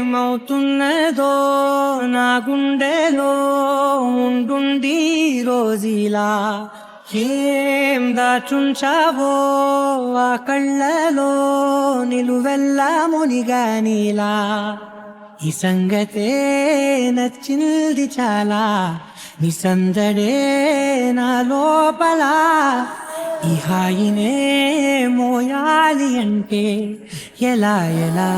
ఏమవుతున్నదో నా గుండెలో ఉండుండి రోజీలా ఏం దాచుంచావో ఆ కళ్ళలో నిలువెల్లా మునిగానిలా ఈ సంగతే నచ్చింది చాలా నిసందడే నా లోపల ఈ హాయినే మోయాలి అంటే ఎలా ఎలా